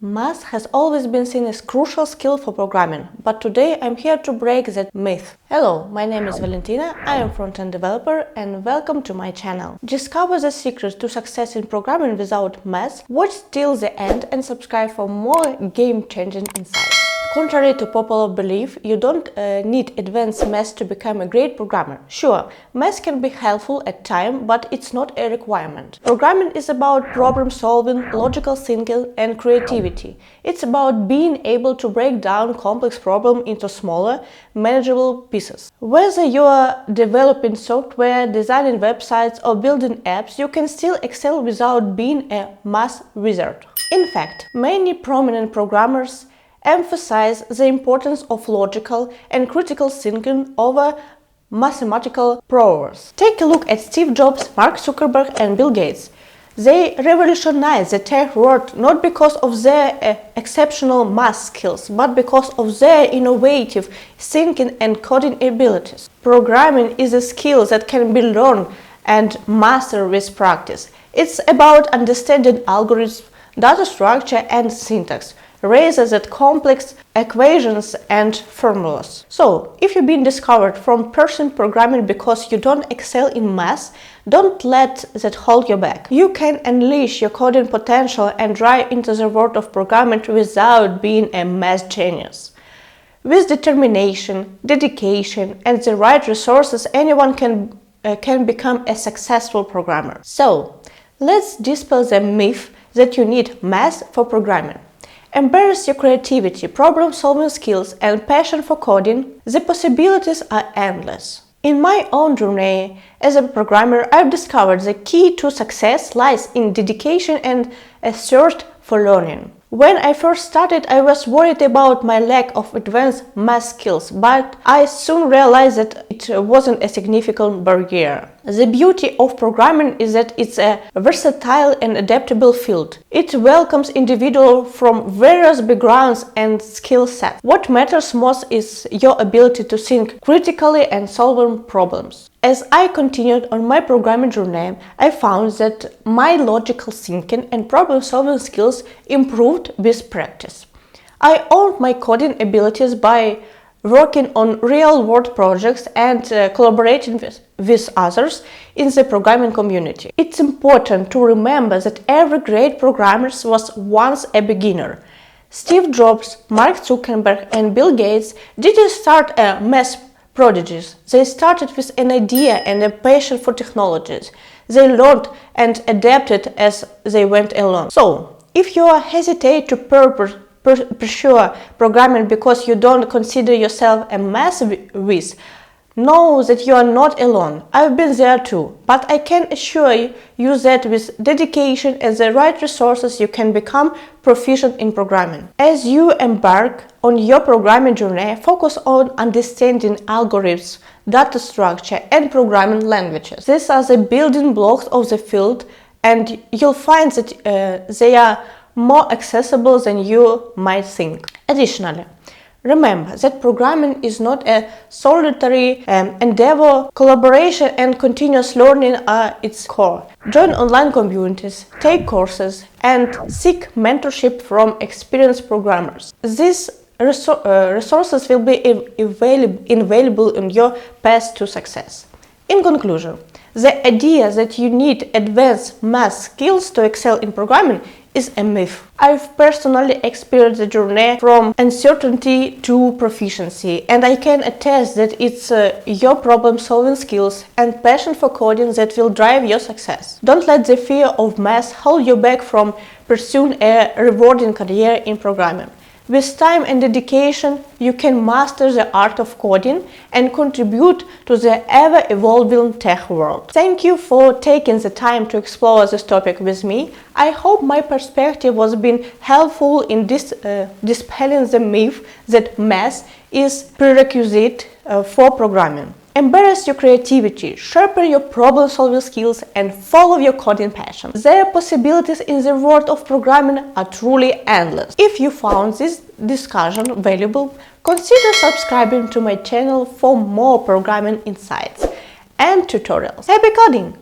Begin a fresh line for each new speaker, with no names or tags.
Math has always been seen as crucial skill for programming, but today I'm here to break that myth. Hello, my name is Valentina, I am front-end developer and welcome to my channel. Discover the secret to success in programming without math, watch till the end and subscribe for more game-changing insights. Contrary to popular belief, you don't need advanced math to become a great programmer. Sure, math can be helpful at times, but it's not a requirement. Programming is about problem solving, logical thinking, and creativity. It's about being able to break down complex problems into smaller, manageable pieces. Whether you are developing software, designing websites, or building apps, you can still excel without being a math wizard. In fact, many prominent programmers emphasize the importance of logical and critical thinking over mathematical prowess. Take a look at Steve Jobs, Mark Zuckerberg, and Bill Gates. They revolutionized the tech world not because of their exceptional math skills, but because of their innovative thinking and coding abilities. Programming is a skill that can be learned and mastered with practice. It's about understanding algorithms, data structure, and syntax, rather than complex equations and formulas. So, if you've been discovered from pursuing programming because you don't excel in math, don't let that hold you back. You can unleash your coding potential and dive into the world of programming without being a math genius. With determination, dedication, and the right resources, anyone can become a successful programmer. So, let's dispel the myth that you need math for programming. Embrace your creativity, problem-solving skills, and passion for coding. The possibilities are endless. In my own journey as a programmer, I've discovered the key to success lies in dedication and a thirst for learning. When I first started, I was worried about my lack of advanced math skills, but I soon realized that it wasn't a significant barrier. The beauty of programming is that it's a versatile and adaptable field. It welcomes individuals from various backgrounds and skill sets. What matters most is your ability to think critically and solve problems. As I continued on my programming journey, I found that my logical thinking and problem-solving skills improved with practice. I honed my coding abilities by working on real-world projects and collaborating with others in the programming community. It's important to remember that every great programmer was once a beginner. Steve Jobs, Mark Zuckerberg, and Bill Gates didn't start as math prodigies. They started with an idea and a passion for technologies. They learned and adapted as they went along. So, if you hesitate to pursue programming because you don't consider yourself a math whiz, know that you are not alone. I've been there too, but I can assure you that with dedication and the right resources you can become proficient in programming. As you embark on your programming journey, focus on understanding algorithms, data structure, and programming languages. These are the building blocks of the field, and you'll find that they are more accessible than you might think. Additionally, remember that programming is not a solitary endeavor. Collaboration and continuous learning are its core. Join online communities, take courses, and seek mentorship from experienced programmers. These resources will be invaluable in your path to success. In conclusion, the idea that you need advanced math skills to excel in programming is a myth. I've personally experienced the journey from uncertainty to proficiency, and I can attest that it's your problem-solving skills and passion for coding that will drive your success. Don't let the fear of math hold you back from pursuing a rewarding career in programming. With time and dedication, you can master the art of coding and contribute to the ever-evolving tech world. Thank you for taking the time to explore this topic with me. I hope my perspective was been helpful in dispelling the myth that math is prerequisite for programming. Embrace your creativity, sharpen your problem-solving skills, and follow your coding passion. The possibilities in the world of programming are truly endless. If you found this discussion valuable, consider subscribing to my channel for more programming insights and tutorials. Happy coding!